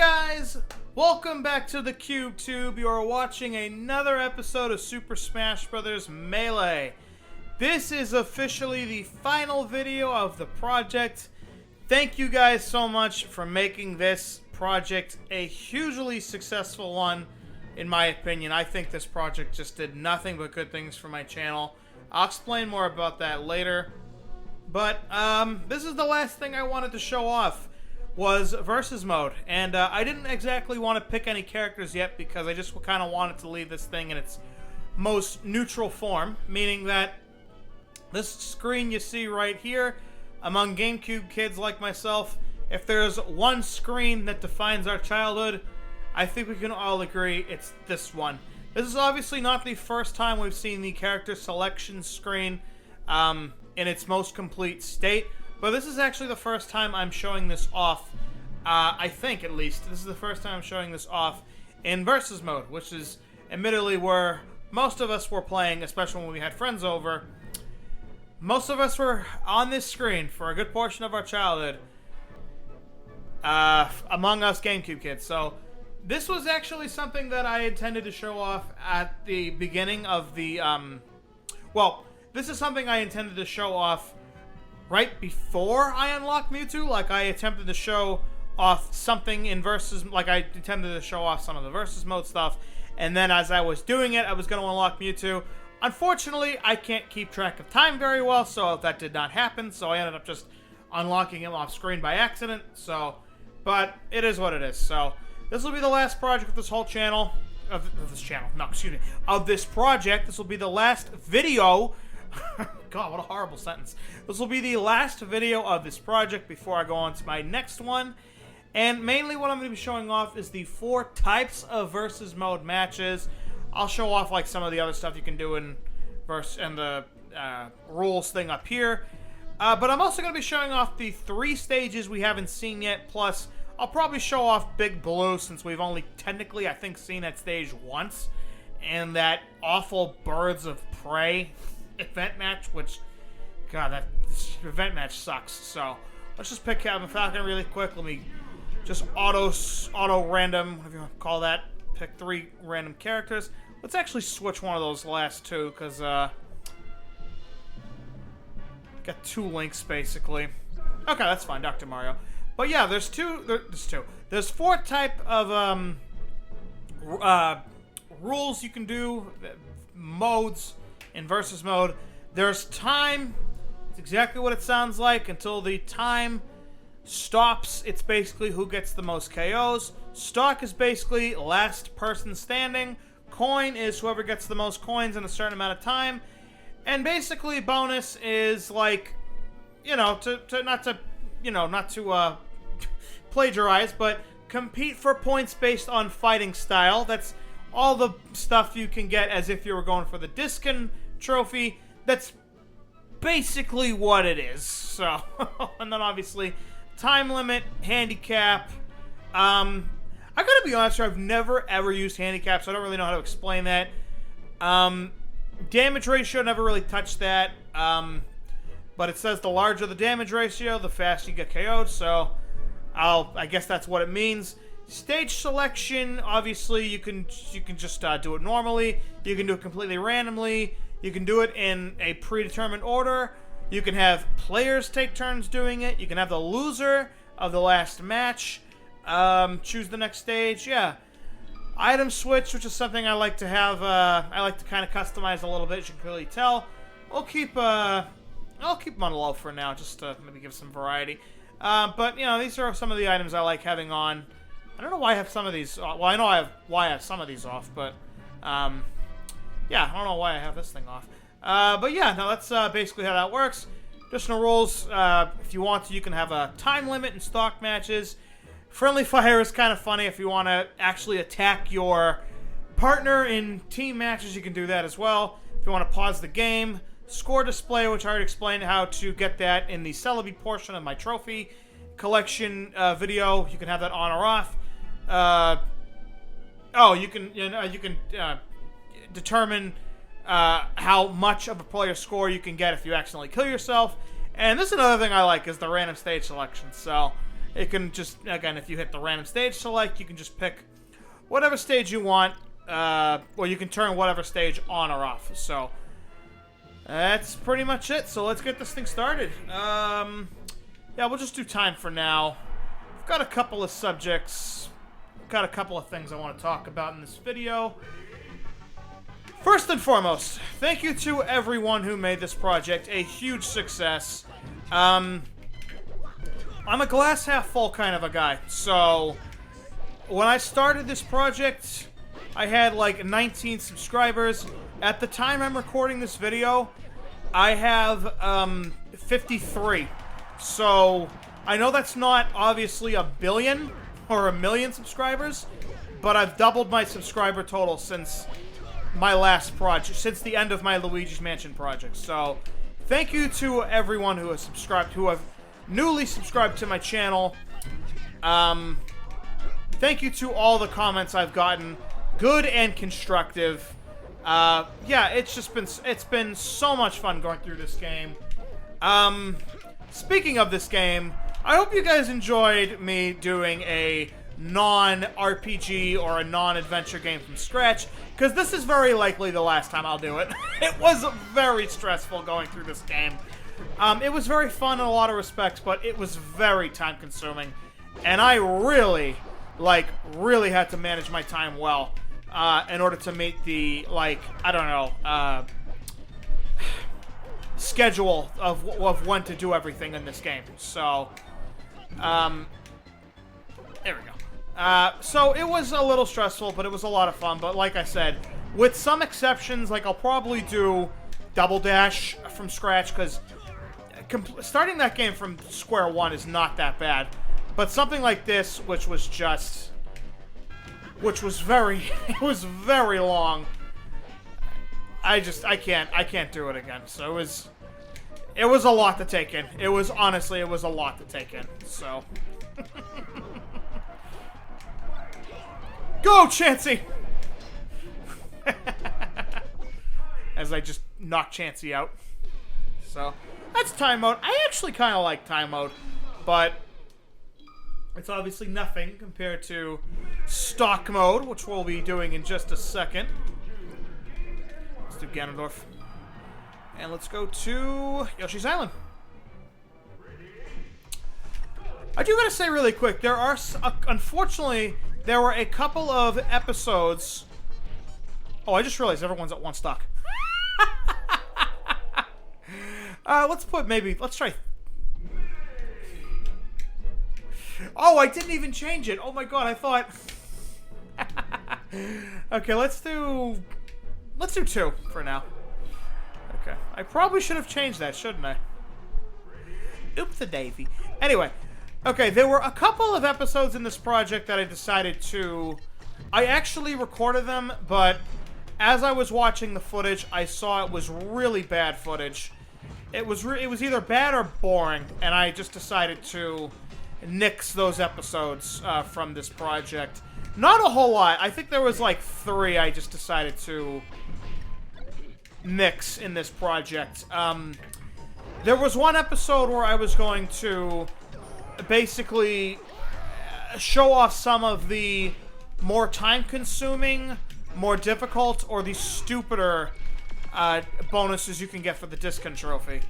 guys, welcome back to the CubeTube. You are watching another episode of Super Smash Bros. Melee. This is officially the final video of the project. Thank you guys so much for making this project a hugely successful one, in my opinion. I think this project just did nothing but good things for my channel. I'll explain more about that later. But this is the last thing I wanted to show off, was versus mode, and I didn't exactly want to pick any characters yet because I just kind of wanted to leave this thing in its most neutral form, meaning that this screen you see right here, among GameCube kids like myself, if there's one screen that defines our childhood, I think we can all agree it's this one. This is obviously not the first time we've seen the character selection screen in its most complete state, but this is actually the first time I'm showing this off, I think at least. This is the first time I'm showing this off in versus mode, which is admittedly where most of us were playing, especially when we had friends over. Most of us were on this screen for a good portion of our childhood, among us GameCube kids. So this was actually something that I intended to show off at the beginning of the, well, this is something I intended to show off right before I unlocked Mewtwo. Like, I attempted to show off something in versus, like I attempted to show off some of the versus mode stuff, and then as I was doing it, I was going to unlock Mewtwo. Unfortunately, I can't keep track of time very well, so that did not happen, so I ended up just unlocking him off screen by accident, so, but it is what it is. So this will be the last project of this whole channel, of this project. This will be the last video. God, what a horrible sentence. This will be the last video of this project before I go on to my next one. And mainly what I'm going to be showing off is the 4 types of versus mode matches. I'll show off like some of the other stuff you can do in the rules thing up here. But I'm also going to be showing off the 3 stages we haven't seen yet. Plus, I'll probably show off Big Blue, since we've only technically, I think, seen that stage once. And that awful Birds of Prey event match, which, God, that event match sucks. So let's just pick Captain Falcon really quick. Let me just auto random, whatever you want to call that, pick 3 random characters. Let's actually switch one of those last 2, because got 2 links basically. Okay, that's fine, Dr. Mario. But yeah, there's 4 type of rules you can do, modes in versus mode. There's time. It's exactly what it sounds like. Until the time stops, it's basically who gets the most KOs. Stock is basically last person standing. Coin is whoever gets the most coins in a certain amount of time. And basically bonus is like, you know, not to plagiarize, but compete for points based on fighting style. That's all the stuff you can get as if you were going for the Diskin trophy. That's basically what it is. So, and then obviously time limit, handicap. I gotta be honest here, I've never ever used handicap, so I don't really know how to explain that. Damage ratio, never really touched that. But it says the larger the damage ratio, the faster you get KO'd, so I guess that's what it means. Stage selection, obviously you can just do it normally. You can do it completely randomly. You can do it in a predetermined order. You can have players take turns doing it. You can have the loser of the last match choose the next stage. Yeah. Item switch, which is something I like to have. I like to kind of customize a little bit, as you can clearly tell. I'll keep them on low for now, just to maybe give some variety. But, you know, these are some of the items I like having on. I don't know why I have some of these. Well, I know why I have some of these off, but yeah, I don't know why I have this thing off. But yeah, no, that's basically how that works. Additional rules: if you want to, you can have a time limit in stock matches. Friendly fire is kind of funny. If you want to actually attack your partner in team matches, you can do that as well. If you want to pause the game, score display, which I already explained how to get that in the Celebi portion of my trophy collection video. You can have that on or off. You can determine how much of a player score you can get if you accidentally kill yourself. And this is another thing I like, is the random stage selection. So it can just, again, if you hit the random stage select, you can just pick whatever stage you want, or you can turn whatever stage on or off. So that's pretty much it. So let's get this thing started. Yeah, we'll just do time for now. I've got a couple of subjects, got a couple of things I want to talk about in this video. First and foremost, thank you to everyone who made this project a huge success. I'm a glass half full kind of a guy, so when I started this project, I had like 19 subscribers. At the time I'm recording this video, I have 53. So I know that's not obviously a billion or a million subscribers, but I've doubled my subscriber total since my last project, since the end of my Luigi's Mansion project. So thank you to everyone who has subscribed, who have newly subscribed to my channel. Thank you to all the comments I've gotten, good and constructive. Yeah, it's been so much fun going through this game. Speaking of this game, I hope you guys enjoyed me doing a non-RPG or a non-adventure game from scratch, because this is very likely the last time I'll do it. It was very stressful going through this game. It was very fun in a lot of respects, but it was very time-consuming, and I really had to manage my time well in order to meet the, schedule of when to do everything in this game. So, there we go. So it was a little stressful, but it was a lot of fun. But like I said, with some exceptions, like I'll probably do Double Dash from scratch, because starting that game from square one is not that bad. But something like this, which was very, it was very long. I can't do it again. So it was a lot to take in. It was a lot to take in. So go, Chansey! As I just knock Chansey out. So that's time mode. I actually kind of like time mode, but it's obviously nothing compared to stock mode, which we'll be doing in just a second. Let's do Ganondorf. And let's go to Yoshi's Island. I do gotta say really quick, there are, unfortunately, there were a couple of episodes. Oh, I just realized everyone's at one stock. Let's try. Oh, I didn't even change it. Oh my god, I thought. Okay, let's do 2 for now. Okay, I probably should have changed that, shouldn't I? Oops-a-daisy. Anyway, okay, there were a couple of episodes in this project that I decided to. I actually recorded them, but as I was watching the footage, I saw it was really bad footage. It was either bad or boring, and I just decided to nix those episodes from this project. Not a whole lot. I think there was like 3 I just decided to nix in this project. There was one episode where I was going to basically show off some of the more time-consuming, more difficult, or the stupider bonuses you can get for the Discon Trophy.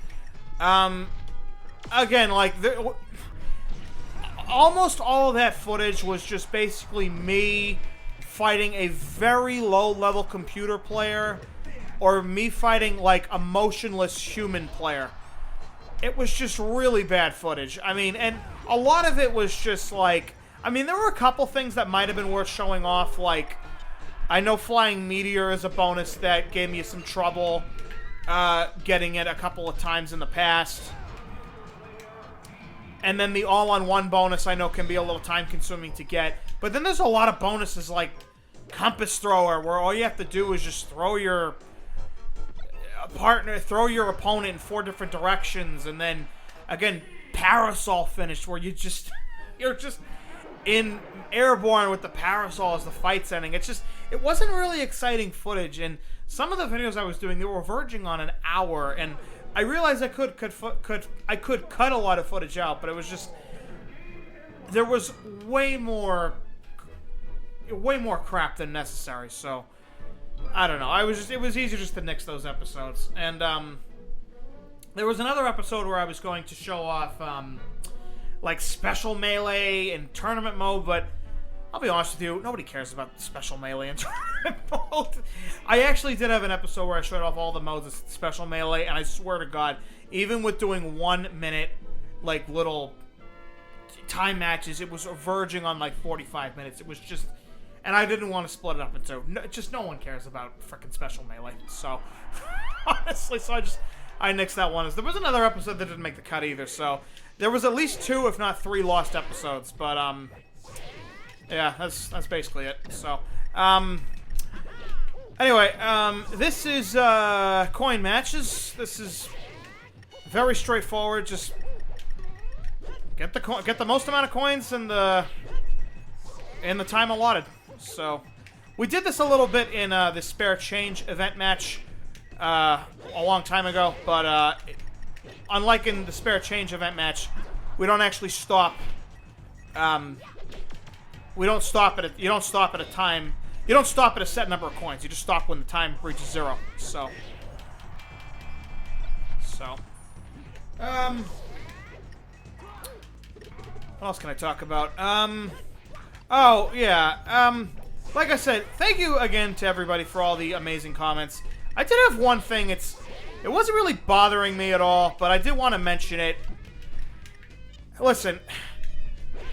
Again, like, almost all of that footage was just basically me fighting a very low-level computer player, or me fighting, like, a motionless human player. It was just really bad footage. I mean, and a lot of it was just, like, I mean, there were a couple things that might have been worth showing off, like, I know Flying Meteor is a bonus that gave me some trouble getting it a couple of times in the past. And then the all-on-one bonus I know can be a little time-consuming to get. But then there's a lot of bonuses like Compass Thrower, where all you have to do is just throw your opponent in 4 different directions, and then, again, Parasol Finish, where you're just in airborne with the parasol as the fight's ending. It wasn't really exciting footage, and some of the videos I was doing, they were verging on an hour, and I realized I could cut a lot of footage out, but it was just, there was way more crap than necessary. So I don't know. It was easier just to nix those episodes. And there was another episode where I was going to show off like special melee and tournament mode, but I'll be honest with you, nobody cares about special melee and tournament mode. I actually did have an episode where I showed off all the modes of special melee, and I swear to God, even with doing 1 minute, like, little time matches, it was verging on, like, 45 minutes. It was just... And I didn't want to split it up into... No one cares about frickin' special melee. So, honestly, I nixed that one. There was another episode that didn't make the cut either, so... There was at least 2, if not 3, lost episodes, but, yeah, that's basically it. So, anyway, this is coin matches. This is very straightforward. Just get the most amount of coins in the time allotted. So, we did this a little bit in the Spare Change event match a long time ago, but unlike in the Spare Change event match, we don't actually stop. You don't stop at a time. You don't stop at a set number of coins. You just stop when the time reaches 0. So, what else can I talk about? Oh yeah. Like I said, thank you again to everybody for all the amazing comments. I did have one thing. It wasn't really bothering me at all, but I did want to mention it. Listen.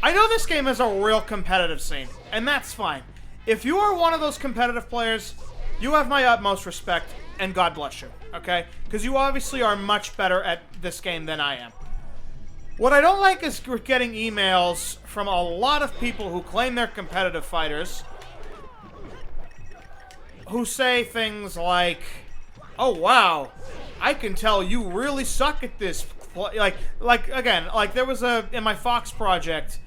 I know this game has a real competitive scene, and that's fine. If you are one of those competitive players, you have my utmost respect, and God bless you, okay? Because you obviously are much better at this game than I am. What I don't like is getting emails from a lot of people who claim they're competitive fighters, who say things like, oh wow, I can tell you really suck at this. Like again, like there was in my Fox project,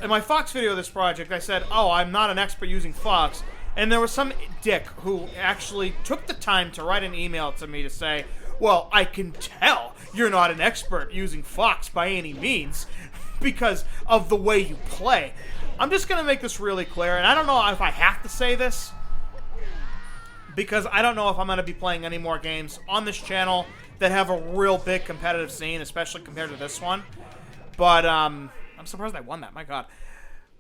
in my Fox video of this project, I said, oh, I'm not an expert using Fox. And there was some dick who actually took the time to write an email to me to say, well, I can tell you're not an expert using Fox by any means because of the way you play. I'm just going to make this really clear, and I don't know if I have to say this because I don't know if I'm going to be playing any more games on this channel that have a real big competitive scene, especially compared to this one. But, I'm surprised I won that, my God.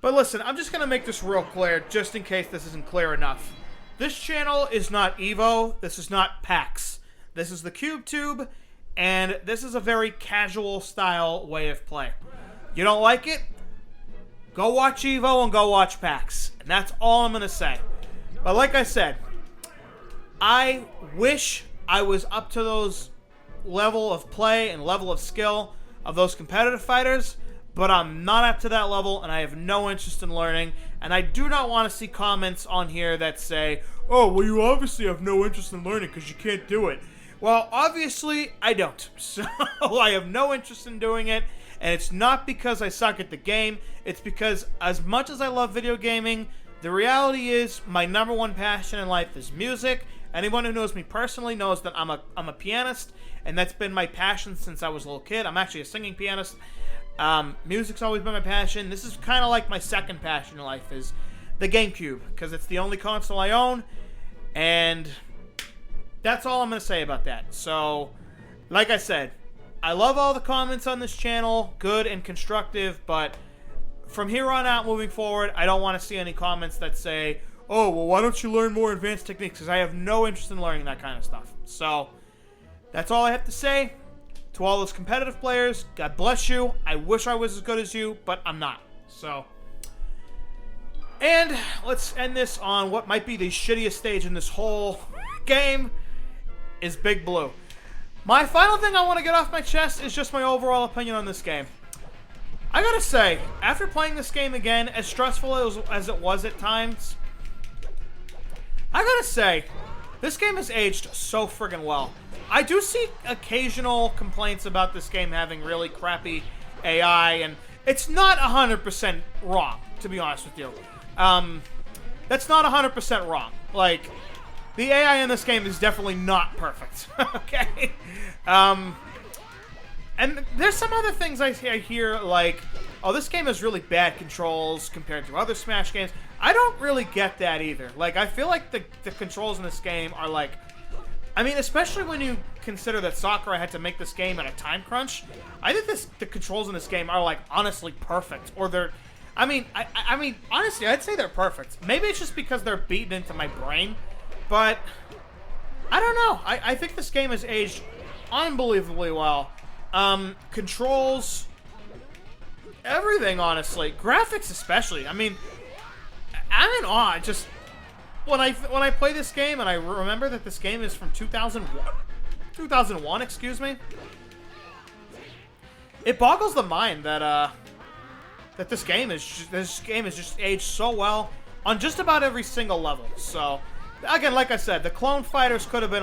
But listen, I'm just going to make this real clear, just in case this isn't clear enough. This channel is not Evo, this is not PAX. This is the CubeTube, and this is a very casual style way of play. You don't like it? Go watch Evo and go watch PAX. And that's all I'm going to say. But like I said, I wish I was up to those level of play and level of skill of those competitive fighters, but I'm not up to that level, and I have no interest in learning, and I do not want to see comments on here that say, oh, well, you obviously have no interest in learning because you can't do it. Well, obviously, I don't. So, I have no interest in doing it, and it's not because I suck at the game. It's because, as much as I love video gaming, the reality is my number one passion in life is music. Anyone who knows me personally knows that I'm a pianist, and that's been my passion since I was a little kid. I'm actually a singing pianist. Music's always been my passion. This is kind of like my second passion in life is the GameCube, because it's the only console I own, and that's all I'm going to say about that. So, like I said, I love all the comments on this channel, good and constructive, but from here on out moving forward, I don't want to see any comments that say, oh, well, why don't you learn more advanced techniques? Because I have no interest in learning that kind of stuff. So, that's all I have to say. To all those competitive players, God bless you. I wish I was as good as you, but I'm not. So, and let's end this on what might be the shittiest stage in this whole game, is Big Blue. My final thing I want to get off my chest is just my overall opinion on this game. I gotta say, after playing this game again, as stressful as it was at times, I gotta say, this game has aged so friggin' well. I do see occasional complaints about this game having really crappy AI, and it's not 100% wrong, to be honest with you. That's not 100% wrong. Like, the AI in this game is definitely not perfect, okay? And there's some other things I hear, like, oh, this game has really bad controls compared to other Smash games. I don't really get that either. Like, I feel like the controls in this game are like, I mean, especially when you consider that Sakurai had to make this game at a time crunch. I think the controls in this game are like honestly perfect, or they're, I mean, honestly, I'd say they're perfect. Maybe it's just because they're beaten into my brain, but I don't know. I think this game has aged unbelievably well. Controls, everything, honestly. Graphics especially. I mean, I'm in awe. Just when I play this game and I remember that this game is from 2001, excuse me. It boggles the mind that that this game is just aged so well on just about every single level. So, again, like I said, the Clone Fighters could have been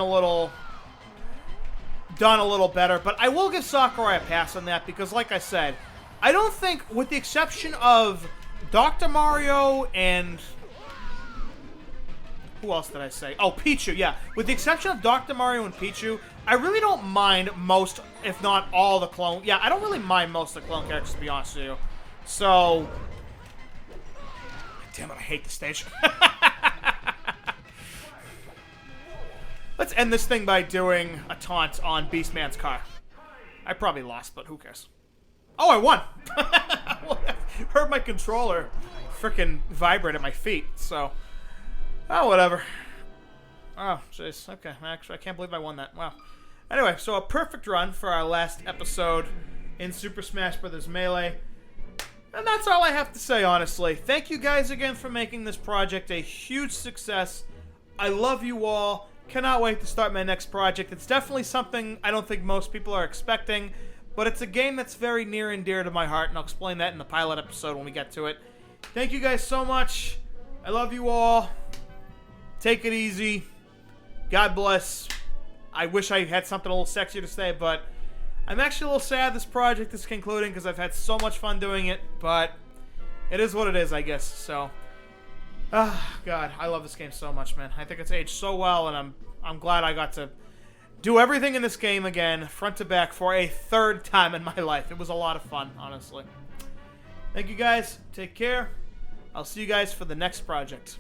done a little better, but I will give Sakurai a pass on that because, like I said, I don't think, with the exception of Dr. Mario and who else did I say? Oh, Pichu, yeah. With the exception of Dr. Mario and Pichu, I really don't mind most, if not all, the clone. Yeah, I don't really mind most of the clone characters, to be honest with you. So, damn it, I hate this stage. Let's end this thing by doing a taunt on Beastman's car. I probably lost, but who cares? Oh, I won! Heard my controller freaking vibrate at my feet, so... Oh, whatever. Oh, jeez. Okay, actually, I can't believe I won that. Wow. Anyway, so a perfect run for our last episode in Super Smash Bros. Melee. And that's all I have to say, honestly. Thank you guys again for making this project a huge success. I love you all. Cannot wait to start my next project. It's definitely something I don't think most people are expecting, but it's a game that's very near and dear to my heart, and I'll explain that in the pilot episode when we get to it. Thank you guys so much. I love you all. Take it easy. God bless. I wish I had something a little sexier to say, but I'm actually a little sad this project is concluding because I've had so much fun doing it, but it is what it is, I guess. So, God, I love this game so much, man. I think it's aged so well, and I'm glad I got to do everything in this game again, front to back, for a third time in my life. It was a lot of fun, honestly. Thank you guys. Take care. I'll see you guys for the next project.